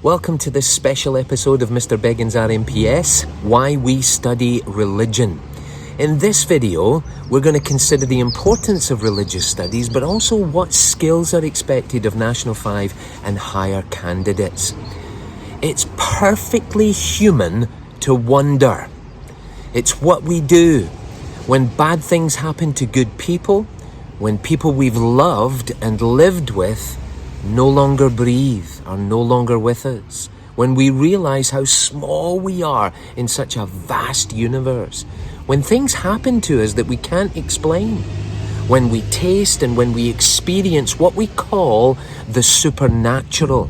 Welcome to this special episode of Mr. Beggan's RMPS, Why We Study Religion. In this video, we're going to consider the importance of religious studies, but also what skills are expected of National 5 and higher candidates. It's perfectly human to wonder. It's what we do. When bad things happen to good people, when people we've loved and lived with no longer breathe, are no longer with us, when we realize how small we are in such a vast universe, when things happen to us that we can't explain, when we taste and when we experience what we call the supernatural.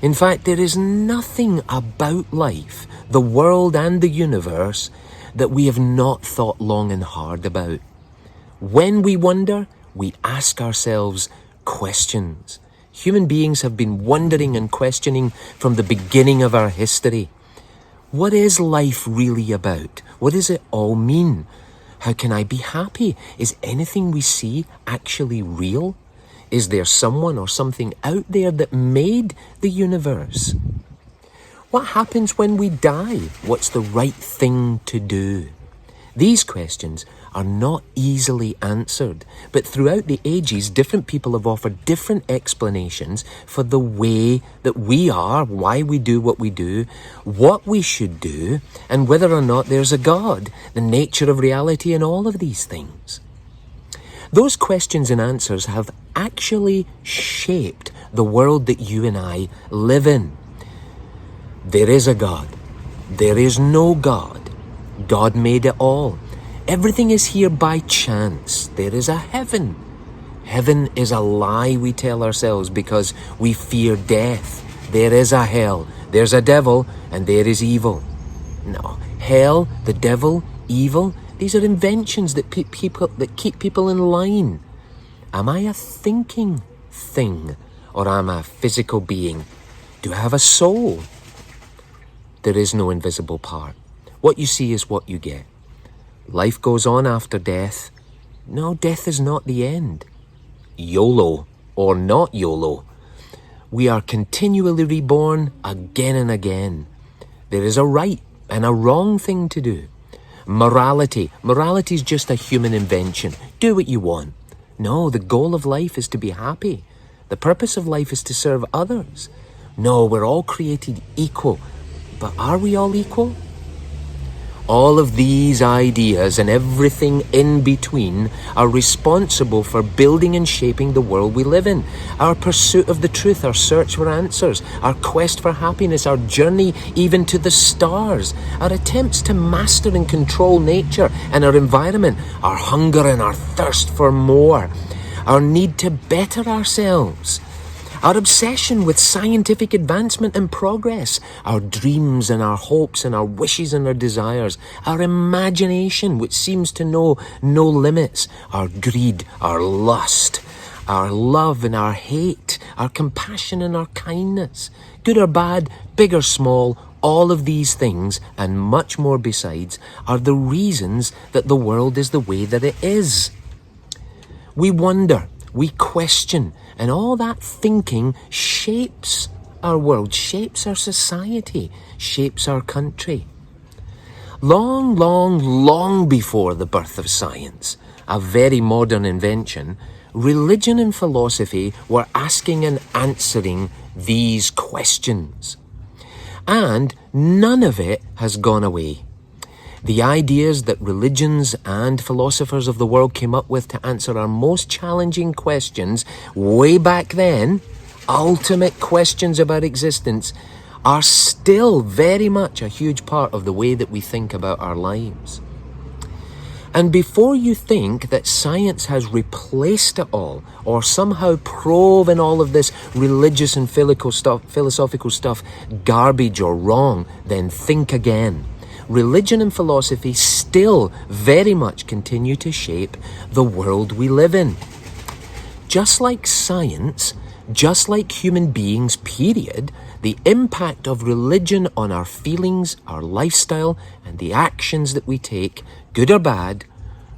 In fact, there is nothing about life, the world and the universe, that we have not thought long and hard about. When we wonder, we ask ourselves questions. Human beings have been wondering and questioning from the beginning of our history. What is life really about? What does it all mean? How can I be happy? Is anything we see actually real? Is there someone or something out there that made the universe? What happens when we die? What's the right thing to do? These questions are not easily answered, but throughout the ages, different people have offered different explanations for the way that we are, why we do what we do, what we should do, and whether or not there's a God, the nature of reality, and all of these things. Those questions and answers have actually shaped the world that you and I live in. There is a God. There is no God. God made it all. Everything is here by chance. There is a heaven. Heaven is a lie we tell ourselves because we fear death. There is a hell. There's a devil and there is evil. No, hell, the devil, evil, these are inventions that keep people in line. Am I a thinking thing or am I a physical being? Do I have a soul? There is no invisible part. What you see is what you get. Life goes on after death. No, death is not the end. YOLO or not YOLO. We are continually reborn again and again. There is a right and a wrong thing to do. Morality. Morality is just a human invention. Do what you want. No, the goal of life is to be happy. The purpose of life is to serve others. No, we're all created equal. But are we all equal? All of these ideas and everything in between are responsible for building and shaping the world we live in. Our pursuit of the truth, our search for answers, our quest for happiness, our journey even to the stars, our attempts to master and control nature and our environment, our hunger and our thirst for more, our need to better ourselves, our obsession with scientific advancement and progress, our dreams and our hopes and our wishes and our desires, our imagination which seems to know no limits, our greed, our lust, our love and our hate, our compassion and our kindness, good or bad, big or small, all of these things and much more besides are the reasons that the world is the way that it is. We wonder, we question, and all that thinking shapes our world, shapes our society, shapes our country. Long before the birth of science, a very modern invention, religion and philosophy were asking and answering these questions. And none of it has gone away. The ideas that religions and philosophers of the world came up with to answer our most challenging questions way back then, ultimate questions about existence, are still very much a huge part of the way that we think about our lives. And before you think that science has replaced it all or somehow proven all of this religious and philosophical stuff garbage or wrong, then think again. Religion and philosophy still very much continue to shape the world we live in. Just like science, just like human beings, period, the impact of religion on our feelings, our lifestyle, and the actions that we take, good or bad,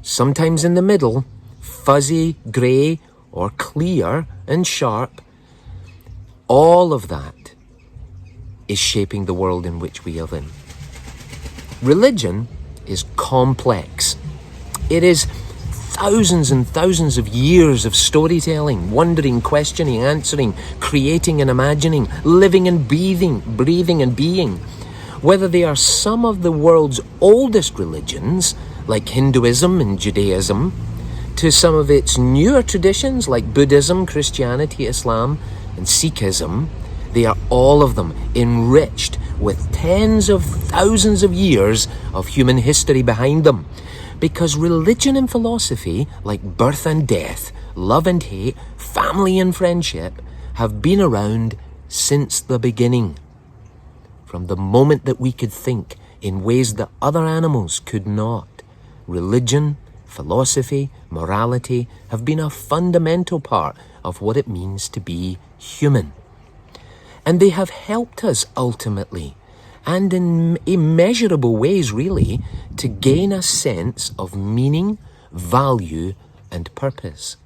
sometimes in the middle, fuzzy, grey, or clear and sharp, all of that is shaping the world in which we live in. Religion is complex. It is thousands and thousands of years of storytelling, wondering, questioning, answering, creating and imagining, living and breathing and being. Whether they are some of the world's oldest religions, like Hinduism and Judaism, to some of its newer traditions like Buddhism, Christianity, Islam, and Sikhism, they are all of them enriched with tens of thousands of years of human history behind them. Because religion and philosophy, like birth and death, love and hate, family and friendship, have been around since the beginning. From the moment that we could think in ways that other animals could not, religion, philosophy, morality have been a fundamental part of what it means to be human. And they have helped us ultimately, and in immeasurable ways really, to gain a sense of meaning, value, and purpose.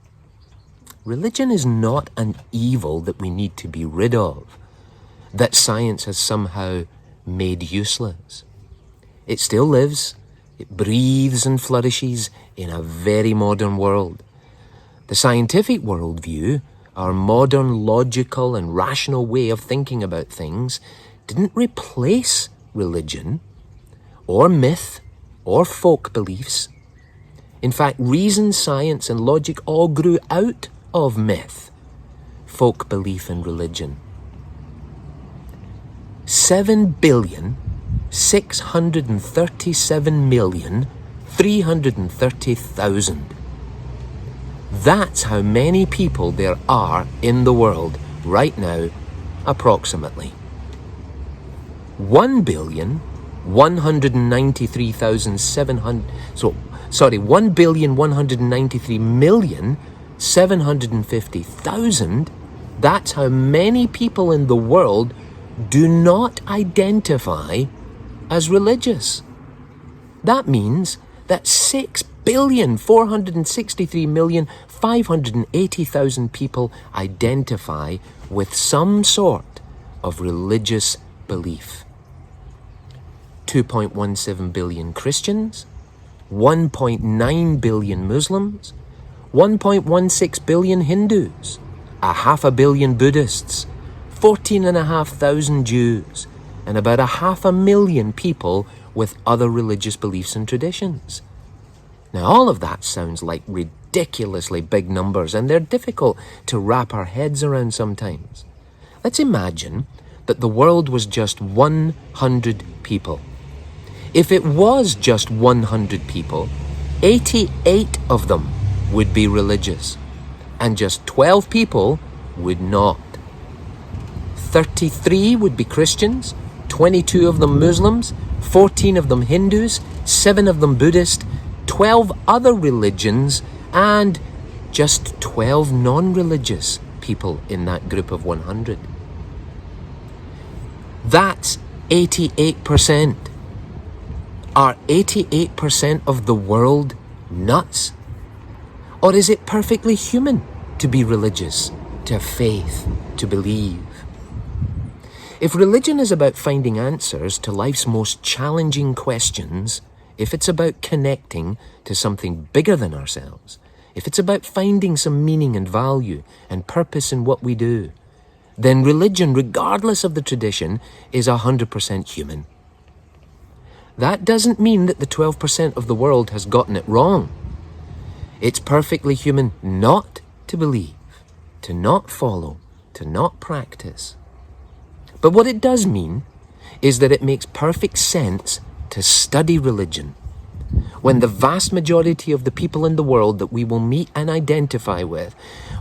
Religion is not an evil that we need to be rid of, that science has somehow made useless. It still lives, it breathes and flourishes in a very modern world. The scientific worldview, our modern logical and rational way of thinking about things, didn't replace religion or myth or folk beliefs. In fact, reason, science, and logic all grew out of myth, folk belief, and religion. 7,637,330,000. That's how many people there are in the world right now, approximately. 1,193,750,000. That's how many people in the world do not identify as religious. That means that 6,463,580,000 people identify with some sort of religious belief. 2.17 billion Christians, 1.9 billion Muslims, 1.16 billion Hindus, 500 million Buddhists, 14,500 Jews, and about 500,000 people with other religious beliefs and traditions. Now, all of that sounds like ridiculously big numbers, and they're difficult to wrap our heads around sometimes. Let's imagine that the world was just 100 people. If it was just 100 people, 88 of them would be religious, and just 12 people would not. 33 would be Christians, 22 of them Muslims, 14 of them Hindus, 7 of them Buddhist, 12 other religions, and just 12 non-religious people in that group of 100. That's 88%. Are 88% of the world nuts? Or is it perfectly human to be religious, to have faith, to believe? If religion is about finding answers to life's most challenging questions, if it's about connecting to something bigger than ourselves, if it's about finding some meaning and value and purpose in what we do, then religion, regardless of the tradition, is 100% human. That doesn't mean that the 12% of the world has gotten it wrong. It's perfectly human not to believe, to not follow, to not practice. But what it does mean is that it makes perfect sense to study religion when the vast majority of the people in the world that we will meet and identify with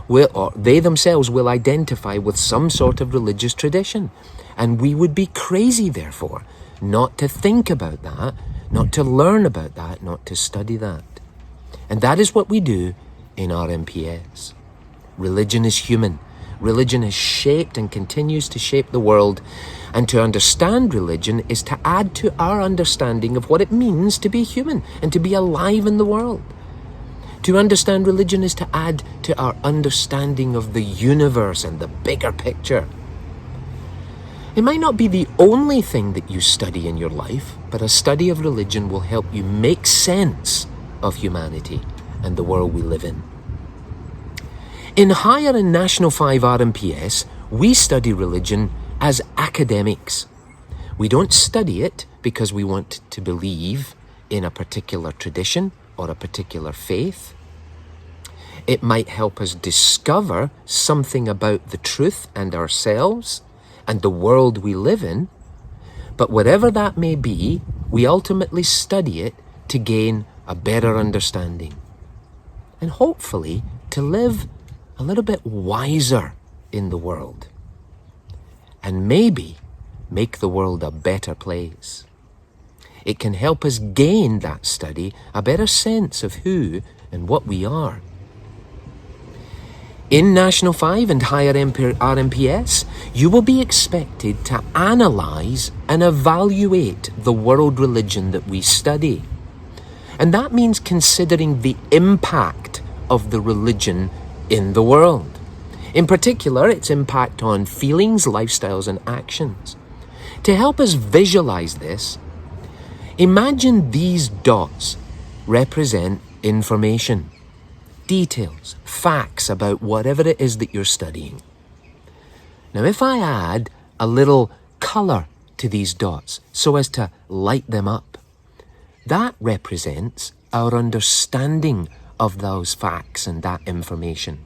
or they themselves will identify with some sort of religious tradition. And we would be crazy, therefore, not to think about that, not to learn about that, not to study that. And that is what we do in RMPS. Religion is human. Religion has shaped and continues to shape the world. And to understand religion is to add to our understanding of what it means to be human and to be alive in the world. To understand religion is to add to our understanding of the universe and the bigger picture. It might not be the only thing that you study in your life, but a study of religion will help you make sense of humanity and the world we live in. In Higher and National 5 RMPS, we study religion as academics. We don't study it because we want to believe in a particular tradition or a particular faith. It might help us discover something about the truth and ourselves and the world we live in, but whatever that may be, we ultimately study it to gain a better understanding and hopefully to live a little bit wiser in the world and maybe make the world a better place. It can help us gain that study a better sense of who and what we are. In National 5 and Higher RMPS, you will be expected to analyse and evaluate the world religion that we study. And that means considering the impact of the religion in the world. In particular, its impact on feelings, lifestyles, and actions. To help us visualise this, imagine these dots represent information. Details, facts about whatever it is that you're studying. Now, if I add a little colour to these dots so as to light them up, that represents our understanding of those facts and that information.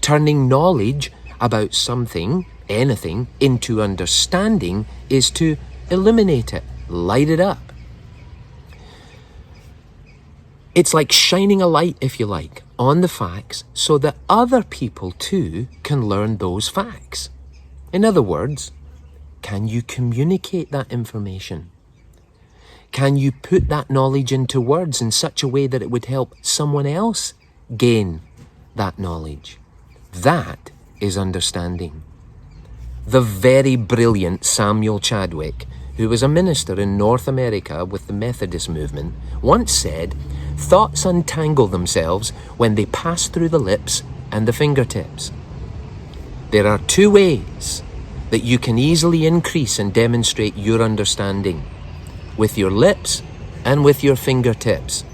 Turning knowledge about something, anything, into understanding is to illuminate it, light it up. It's like shining a light, if you like, on the facts so that other people too can learn those facts. In other words, can you communicate that information? Can you put that knowledge into words in such a way that it would help someone else gain that knowledge? That is understanding. The very brilliant Samuel Chadwick, who was a minister in North America with the Methodist movement, once said, "Thoughts untangle themselves when they pass through the lips and the fingertips." There are two ways that you can easily increase and demonstrate your understanding: with your lips and with your fingertips.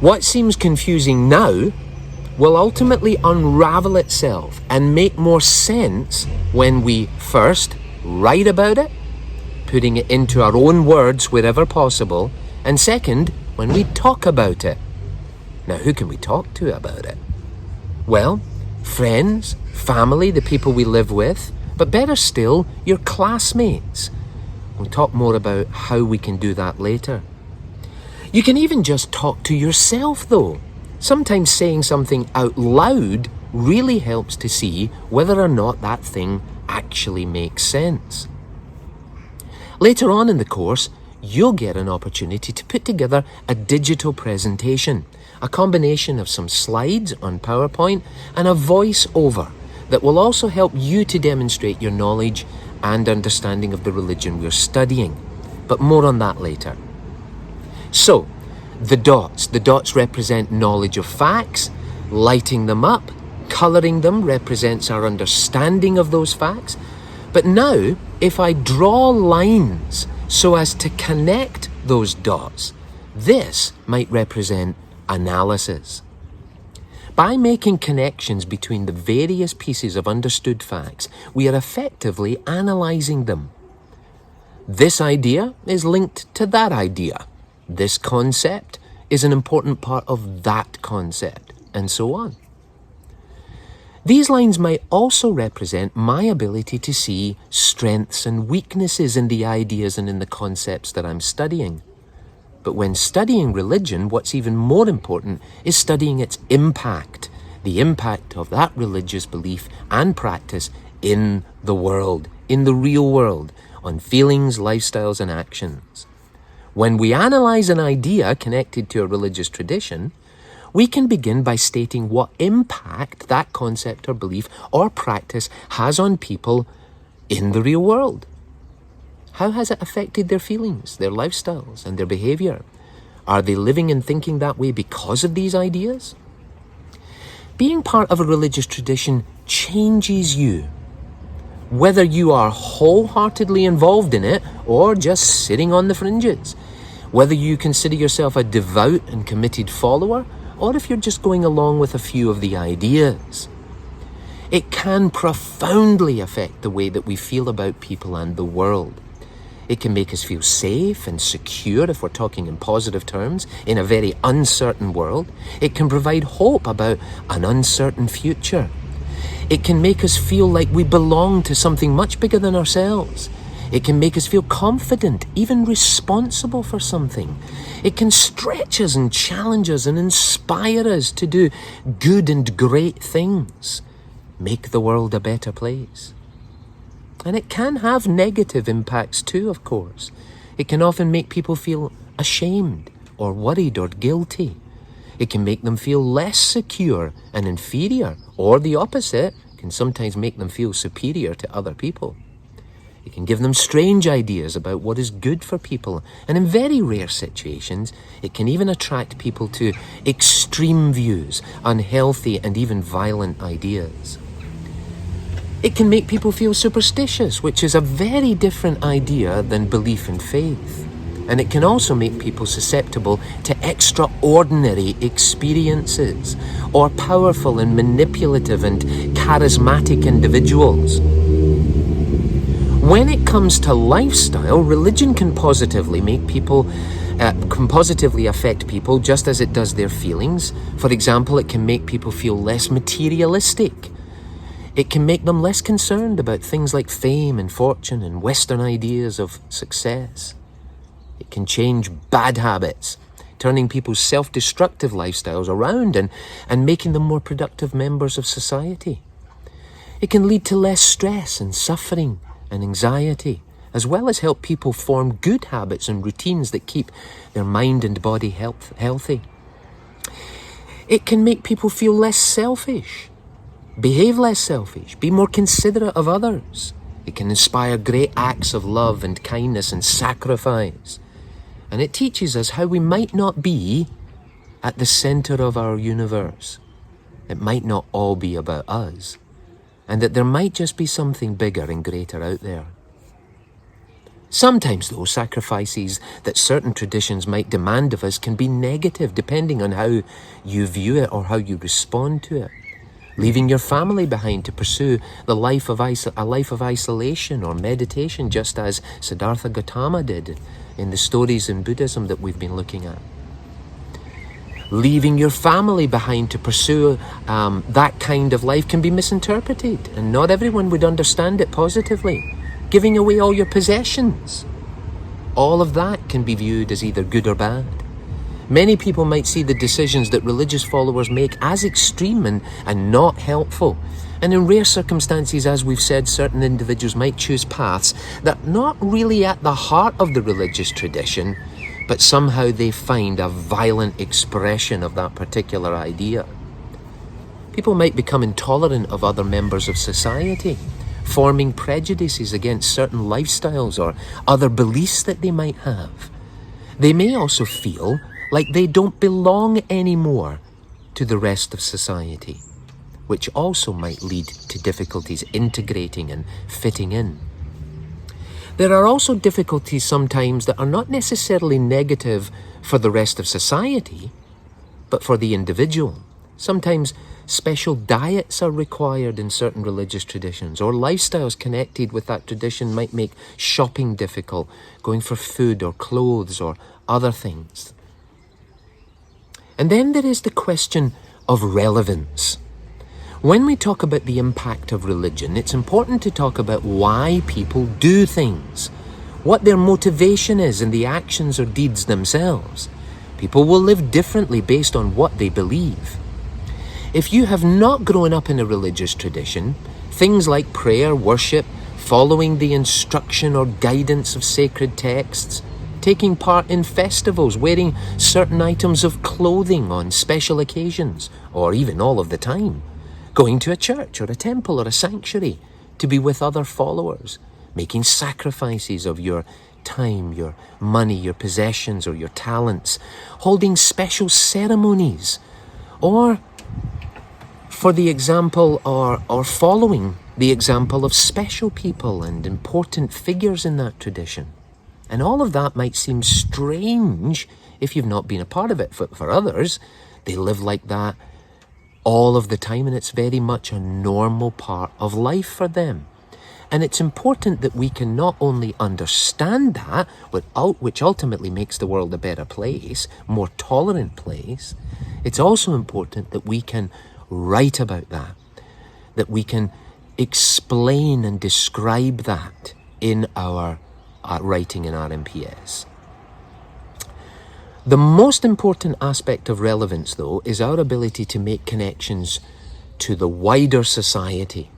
What seems confusing now will ultimately unravel itself and make more sense when we first write about it, putting it into our own words wherever possible, and second, when we talk about it. Now, who can we talk to about it? Well, friends, family, the people we live with, but better still, your classmates. We'll talk more about how we can do that later. You can even just talk to yourself, though. Sometimes saying something out loud really helps to see whether or not that thing actually makes sense. Later on in the course, you'll get an opportunity to put together a digital presentation, a combination of some slides on PowerPoint and a voice-over that will also help you to demonstrate your knowledge and understanding of the religion we're studying. But more on that later. So, the dots represent knowledge of facts. Lighting them up, colouring them represents our understanding of those facts. But now, if I draw lines so as to connect those dots, this might represent analysis. By making connections between the various pieces of understood facts, we are effectively analysing them. This idea is linked to that idea. This concept is an important part of that concept, and so on. These lines might also represent my ability to see strengths and weaknesses in the ideas and in the concepts that I'm studying. But when studying religion, what's even more important is studying its impact, the impact of that religious belief and practice in the world, in the real world, on feelings, lifestyles, and actions. When we analyze an idea connected to a religious tradition, we can begin by stating what impact that concept or belief or practice has on people in the real world. How has it affected their feelings, their lifestyles, and their behavior? Are they living and thinking that way because of these ideas? Being part of a religious tradition changes you. Whether you are wholeheartedly involved in it or just sitting on the fringes. Whether you consider yourself a devout and committed follower or if you're just going along with a few of the ideas. It can profoundly affect the way that we feel about people and the world. It can make us feel safe and secure if we're talking in positive terms in a very uncertain world. It can provide hope about an uncertain future. It can make us feel like we belong to something much bigger than ourselves. It can make us feel confident, even responsible for something. It can stretch us and challenge us and inspire us to do good and great things. Make the world a better place. And it can have negative impacts too, of course. It can often make people feel ashamed or worried or guilty. It can make them feel less secure and inferior, or the opposite, can sometimes make them feel superior to other people. It can give them strange ideas about what is good for people, and in very rare situations, it can even attract people to extreme views, unhealthy and even violent ideas. It can make people feel superstitious, which is a very different idea than belief in faith. And it can also make people susceptible to extraordinary experiences or powerful and manipulative and charismatic individuals. When it comes to lifestyle, religion can positively affect people just as it does their feelings. For example, it can make people feel less materialistic. It can make them less concerned about things like fame and fortune and Western ideas of success. It can change bad habits, turning people's self-destructive lifestyles around and making them more productive members of society. It can lead to less stress and suffering and anxiety, as well as help people form good habits and routines that keep their mind and body healthy. It can make people feel less selfish, behave less selfish, be more considerate of others. It can inspire great acts of love and kindness and sacrifice. And it teaches us how we might not be at the center of our universe. It might not all be about us, and that there might just be something bigger and greater out there. Sometimes, though, sacrifices that certain traditions might demand of us can be negative, depending on how you view it or how you respond to it. Leaving your family behind to pursue a life of isolation or meditation, just as Siddhartha Gautama did in the stories in Buddhism that we've been looking at. Leaving your family behind to pursue that kind of life can be misinterpreted, and not everyone would understand it positively. Giving away all your possessions, all of that can be viewed as either good or bad. Many people might see the decisions that religious followers make as extreme and not helpful. And in rare circumstances, as we've said, certain individuals might choose paths that are not really at the heart of the religious tradition, but somehow they find a violent expression of that particular idea. People might become intolerant of other members of society, forming prejudices against certain lifestyles or other beliefs that they might have. They may also feel like they don't belong anymore to the rest of society, which also might lead to difficulties integrating and fitting in. There are also difficulties sometimes that are not necessarily negative for the rest of society, but for the individual. Sometimes special diets are required in certain religious traditions, or lifestyles connected with that tradition might make shopping difficult, going for food or clothes or other things. And then there is the question of relevance. When we talk about the impact of religion, it's important to talk about why people do things, what their motivation is in the actions or deeds themselves. People will live differently based on what they believe. If you have not grown up in a religious tradition, things like prayer, worship, following the instruction or guidance of sacred texts, taking part in festivals, wearing certain items of clothing on special occasions, or even all of the time, going to a church or a temple or a sanctuary to be with other followers, making sacrifices of your time, your money, your possessions, or your talents, holding special ceremonies, or for the example or following the example of special people and important figures in that tradition. And all of that might seem strange if you've not been a part of it. For others, they live like that all of the time, and it's very much a normal part of life for them. And it's important that we can not only understand that, which ultimately makes the world a better place, more tolerant place, it's also important that we can write about that we can explain and describe that in our writing in RMPS. The most important aspect of relevance, though, is our ability to make connections to the wider society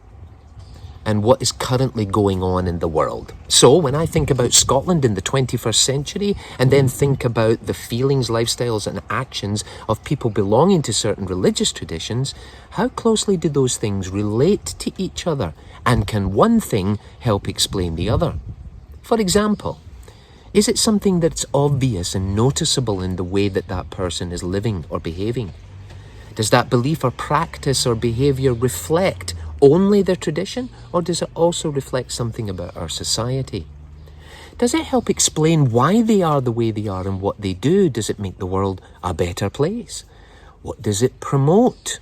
and what is currently going on in the world. So when I think about Scotland in the 21st century and then think about the feelings, lifestyles and actions of people belonging to certain religious traditions, how closely do those things relate to each other? And can one thing help explain the other? For example, is it something that's obvious and noticeable in the way that that person is living or behaving? Does that belief or practice or behavior reflect only their tradition, or does it also reflect something about our society? Does it help explain why they are the way they are and what they do? Does it make the world a better place? What does it promote?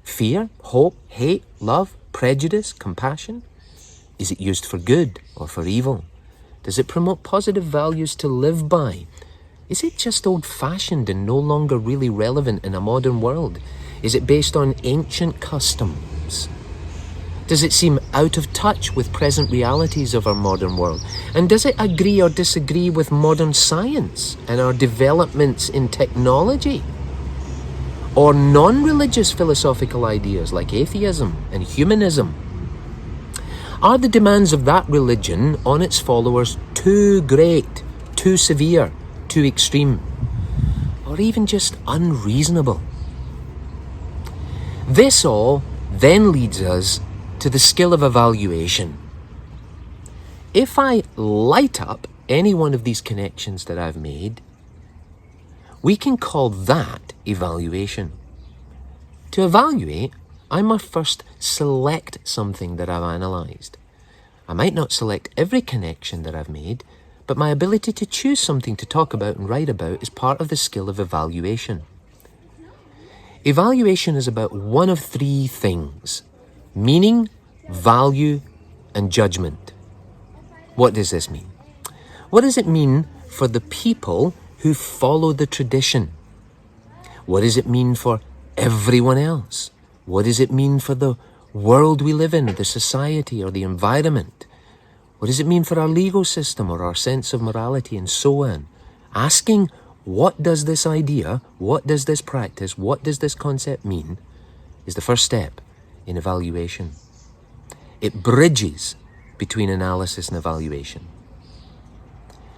Fear, hope, hate, love, prejudice, compassion? Is it used for good or for evil? Does it promote positive values to live by? Is it just old-fashioned and no longer really relevant in a modern world? Is it based on ancient customs? Does it seem out of touch with present realities of our modern world? And does it agree or disagree with modern science and our developments in technology? Or non-religious philosophical ideas like atheism and humanism? Are the demands of that religion on its followers too great, too severe, too extreme, or even just unreasonable? This all then leads us to the skill of evaluation. If I light up any one of these connections that I've made, we can call that evaluation. To evaluate, I must first select something that I've analysed. I might not select every connection that I've made, but my ability to choose something to talk about and write about is part of the skill of evaluation. Evaluation is about one of three things: meaning, value, and judgment. What does this mean? What does it mean for the people who follow the tradition? What does it mean for everyone else? What does it mean for the world we live in, or the society, or the environment? What does it mean for our legal system, or our sense of morality, and so on? Asking, what does this idea, what does this practice, what does this concept mean, is the first step in evaluation. It bridges between analysis and evaluation.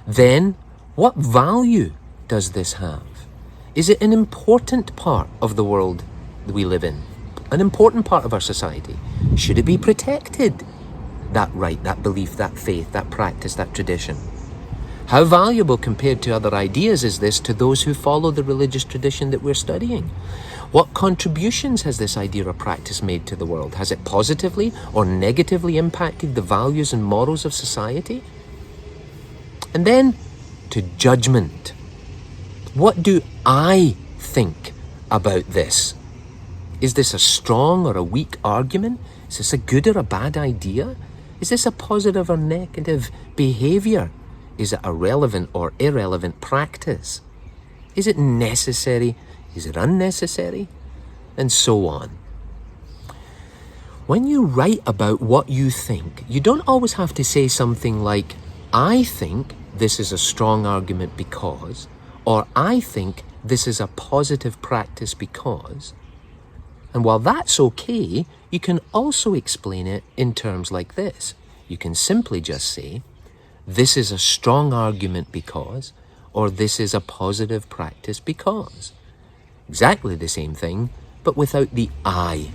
Then, what value does this have? Is it an important part of the world that we live in? An important part of our society? Should it be protected? That right, that belief, that faith, that practice, that tradition. How valuable compared to other ideas is this to those who follow the religious tradition that we're studying? What contributions has this idea or practice made to the world? Has it positively or negatively impacted the values and morals of society? And then to judgment. What do I think about this? Is this a strong or a weak argument? Is this a good or a bad idea? Is this a positive or negative behavior? Is it a relevant or irrelevant practice? Is it necessary? Is it unnecessary? And so on. When you write about what you think, you don't always have to say something like, I think this is a strong argument because, or I think this is a positive practice because. And while that's okay, you can also explain it in terms like this. You can simply just say, this is a strong argument because, or this is a positive practice because. Exactly the same thing, but without the I.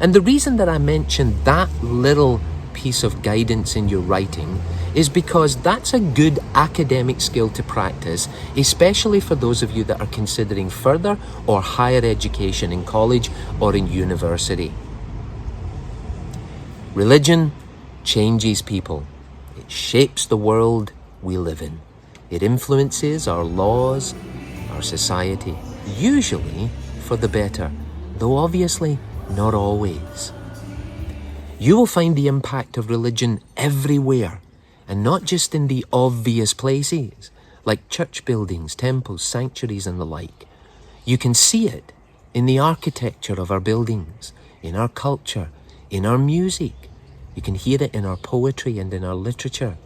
And the reason that I mentioned that little piece of guidance in your writing is because that's a good academic skill to practice, especially for those of you that are considering further or higher education in college or in university. Religion changes people. It shapes the world we live in. It influences our laws, our society, usually for the better, though obviously not always. You will find the impact of religion everywhere, and not just in the obvious places, like church buildings, temples, sanctuaries, and the like. You can see it in the architecture of our buildings, in our culture, in our music. You can hear it in our poetry and in our literature.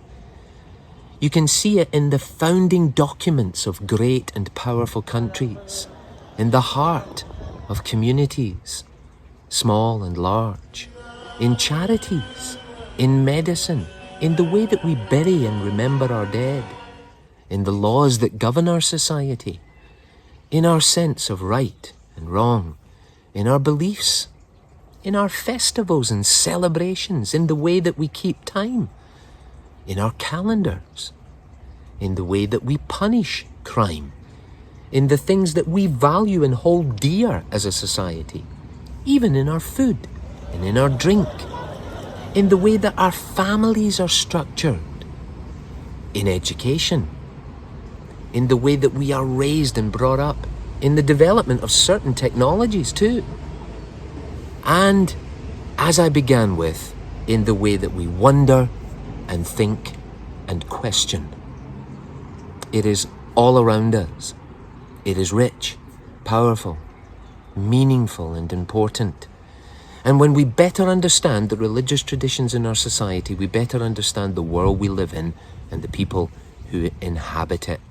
You can see it in the founding documents of great and powerful countries, in the heart of communities, small and large, in charities, in medicine, in the way that we bury and remember our dead, in the laws that govern our society, in our sense of right and wrong, in our beliefs, in our festivals and celebrations, in the way that we keep time, in our calendars, in the way that we punish crime, in the things that we value and hold dear as a society, even in our food and in our drink, in the way that our families are structured, in education, in the way that we are raised and brought up, in the development of certain technologies too. And, as I began with, in the way that we wonder and think and question. It is all around us. It is rich, powerful, meaningful, and important. And when we better understand the religious traditions in our society, we better understand the world we live in and the people who inhabit it.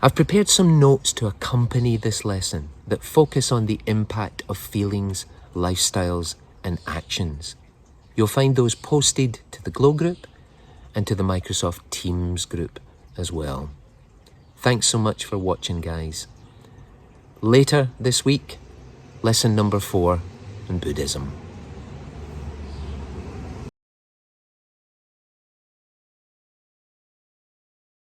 I've prepared some notes to accompany this lesson that focus on the impact of feelings, lifestyles, and actions. You'll find those posted to the Glow group and to the Microsoft Teams group as well. Thanks so much for watching, guys. Later this week, lesson number 4 on Buddhism.